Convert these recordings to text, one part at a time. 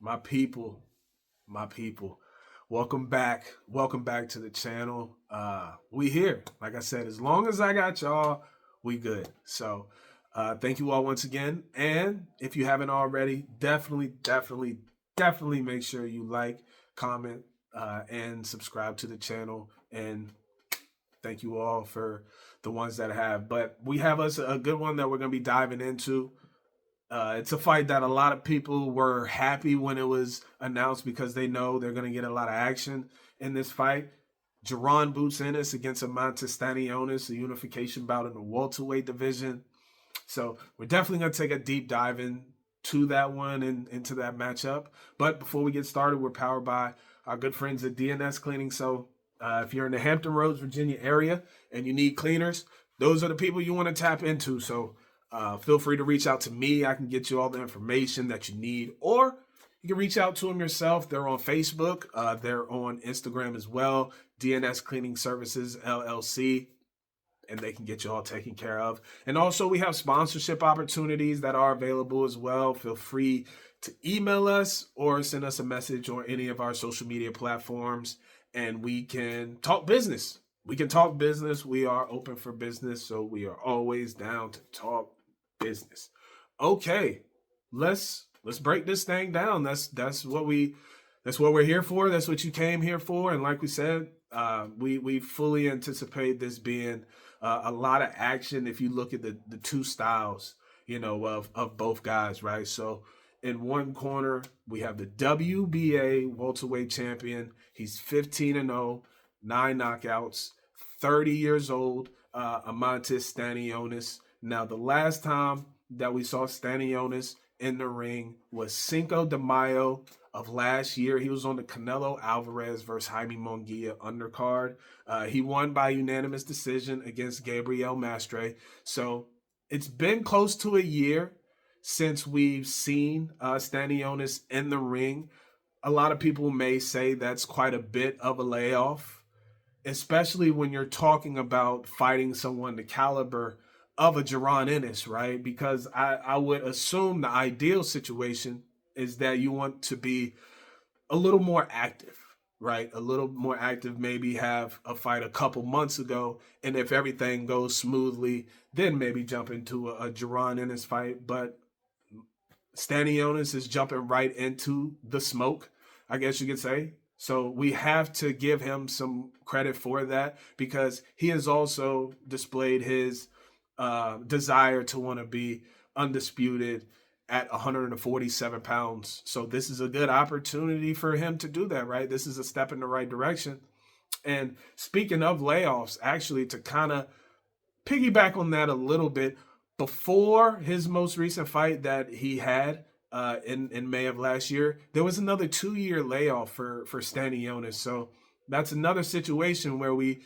My people, my people. Welcome back. Welcome back to the channel. We here. Like I said, as long as I got y'all, we good. So thank you all once again. And if you haven't already, definitely make sure you like, comment, and subscribe to the channel. And thank you all for the ones that have. But we have us a good one that we're gonna be diving into. It's a fight that a lot of people were happy when it was announced because they know they're going to get a lot of action in this fight. Jaron Ennis against Eimantas Stanionis, a unification bout in the welterweight division. So we're definitely going to take a deep dive into that one and into that matchup. But before we get started, we're powered by our good friends at DNS Cleaning. So if you're in the Hampton Roads, Virginia area and you need cleaners, those are the people you want to tap into. So feel free to reach out to me. I can get you all the information that you need, or you can reach out to them yourself. They're on Facebook. They're on Instagram as well. DNS Cleaning Services LLC, and they can get you all taken care of. And also, we have sponsorship opportunities that are available as well. Feel free to email us or send us a message on any of our social media platforms, and we can talk business. We can talk business. We are open for business, so we are always down to talk business. Okay, let's break this thing down. That's what we're here for. That's what you came here for. And like we said, we fully anticipate this being a lot of action. If you look at the two styles, of both guys, right? So in one corner we have the WBA welterweight champion. He's 15-0, 9 knockouts, 30 years old. Eimantas Stanionis. Now, the last time that we saw Stanionis in the ring was Cinco de Mayo of last year. He was on the Canelo Alvarez versus Jaime Munguia undercard. He won by unanimous decision against Gabriel Mastre. So it's been close to a year since we've seen Stanionis in the ring. A lot of people may say that's quite a bit of a layoff, especially when you're talking about fighting someone the caliber of a Jaron Ennis, right? Because I would assume the ideal situation is that you want to be a little more active, right? A little more active, maybe have a fight a couple months ago, and if everything goes smoothly, then maybe jump into a Jaron Ennis fight. But Stanionis is jumping right into the smoke, I guess you could say. So we have to give him some credit for that, because he has also displayed his desire to want to be undisputed at 147 pounds. So this is a good opportunity for him to do that, right? This is a step in the right direction. And speaking of layoffs, actually, to kind of piggyback on that a little bit, before his most recent fight that he had in May of last year, there was another 2-year layoff for Stanionis. So that's another situation where we,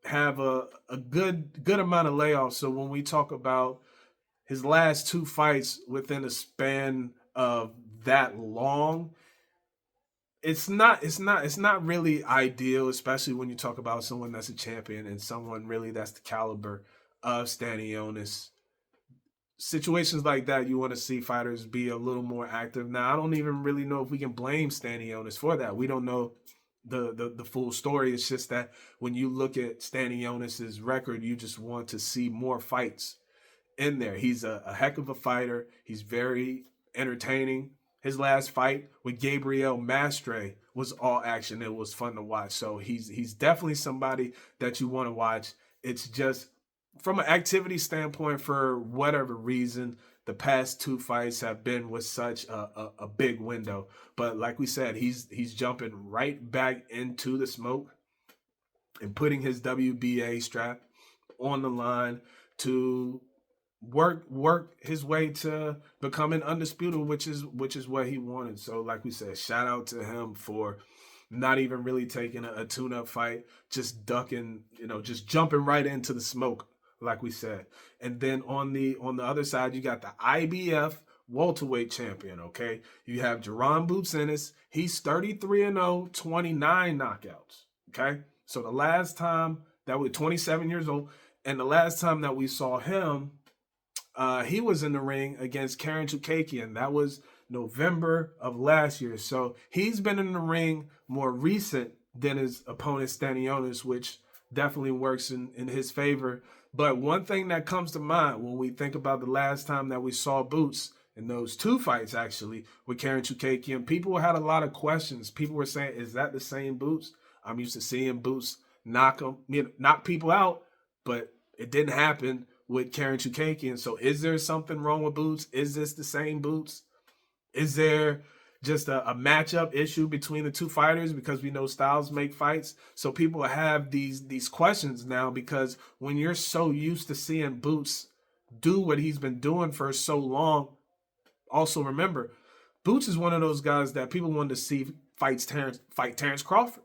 have a good amount of layoffs. So when we talk about his last 2 fights within a span of that long, it's not really ideal, especially when you talk about someone that's a champion and someone really that's the caliber of Stanionis. Situations like that, you want to see fighters be a little more active. Now, I don't even really know if we can blame Stanionis for that. We don't know the full story. It's just that when you look at Stanionis's record, you just want to see more fights in there. He's a heck of a fighter. He's very entertaining. His last fight with Gabriel Mastre was all action. It was fun to watch. So he's definitely somebody that you want to watch. It's just from an activity standpoint, for whatever reason, the past 2 fights have been with such a big window. But like we said, he's jumping right back into the smoke and putting his WBA strap on the line to work his way to becoming undisputed, which is what he wanted. So like we said, shout out to him for not even really taking a tune-up fight, just ducking, just jumping right into the smoke, like we said. And then on the other side, you got the IBF welterweight champion, okay? You have Jaron Ennis. He's 33-0, 29 knockouts, okay? So the last time that we're 27 years old, and the last time that we saw him, he was in the ring against Karen Chukakian. That was November of last year. So he's been in the ring more recent than his opponent Stanionis, which definitely works in his favor. But one thing that comes to mind when we think about the last time that we saw Boots in those two fights, actually, with Karen Chukagian, people had a lot of questions. People were saying, is that the same Boots? I'm used to seeing Boots knock people out, but it didn't happen with Karen Chukagian. So is there something wrong with Boots? Is this the same Boots? Is there just a matchup issue between the two fighters, because we know styles make fights? So people have these questions now, because when you're so used to seeing Boots do what he's been doing for so long, also remember, Boots is one of those guys that people wanted to see fight Terrence Crawford.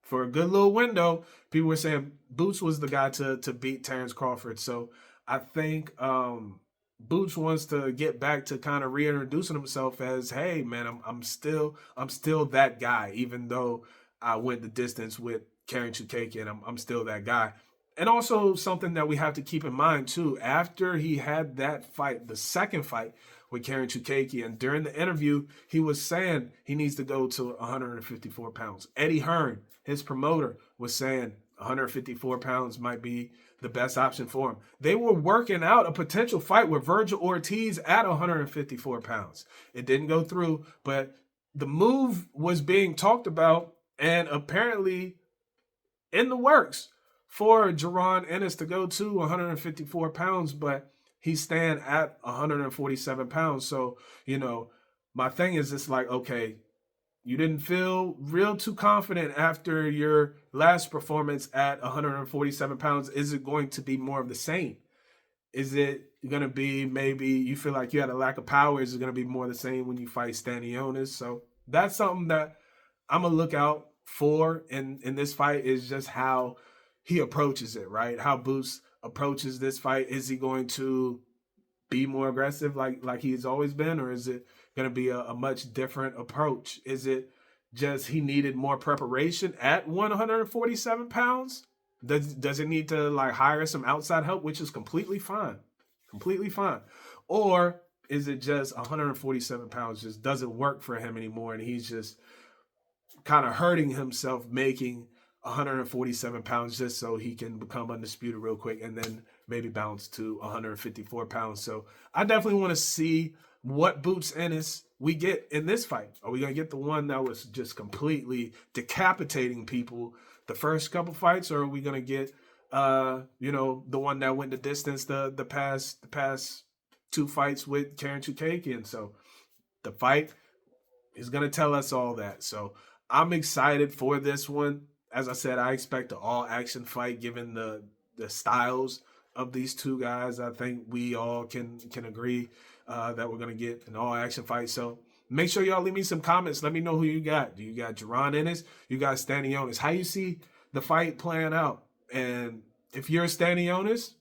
For a good little window, people were saying Boots was the guy to beat Terrence Crawford. So I think Boots wants to get back to kind of reintroducing himself as, hey man, I'm still that guy, even though I went the distance with Karen Chukagian. I'm still that guy. And also something that we have to keep in mind too, after he had that fight, the second fight with Karen Chukagian, during the interview, he was saying he needs to go to 154 pounds. Eddie Hearn, his promoter, was saying 154 pounds might be the best option for him. They were working out a potential fight with Virgil Ortiz at 154 pounds. It didn't go through, but the move was being talked about and apparently in the works for Jaron Ennis to go to 154 pounds, but he's staying at 147 pounds. So, my thing is, it's like, okay, you didn't feel real too confident after your last performance at 147 pounds. Is it going to be more of the same? Is it going to be, maybe you feel like you had a lack of power? Is it going to be more the same when you fight Stanionis? So that's something that I'm going to look out for in this fight, is just how he approaches it, right? How Boots approaches this fight. Is he going to be more aggressive like he's always been, or is it going to be a much different approach? Is it just he needed more preparation at 147 pounds? Does it need to hire some outside help, which is completely fine, or is it just 147 pounds just doesn't work for him anymore, and he's just kind of hurting himself making 147 pounds just so he can become undisputed real quick and then maybe bounce to 154 pounds. So I definitely want to see what Boots Ennis we get in this fight. Are we going to get the one that was just completely decapitating people the first couple fights, or are we going to get the one that went the distance the past two fights with Karen Chukagian? So the fight is going to tell us all that. So I'm excited for this one. As I said, I expect an all-action fight given the styles of these two guys. I think we all can agree that we're going to get an all-action fight. So make sure y'all leave me some comments. Let me know who you got. Do you got Jaron Ennis? You got Stanionis? How you see the fight playing out? And if you're a Stanionis,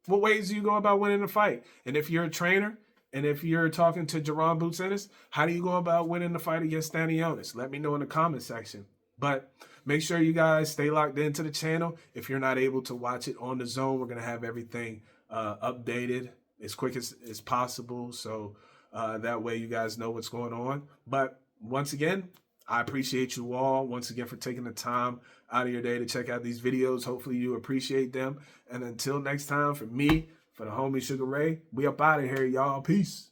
what ways do you go about winning the fight? And if you're a trainer, and if you're talking to Jaron Boots Ennis, how do you go about winning the fight against Stanionis? Let me know in the comment section. But make sure you guys stay locked into the channel. If you're not able to watch it on the Zone, we're going to have everything updated as quick as possible. So that way you guys know what's going on. But once again, I appreciate you all once again for taking the time out of your day to check out these videos. Hopefully you appreciate them. And until next time, for me, for the homie Sugar Ray, we up out of here, y'all. Peace.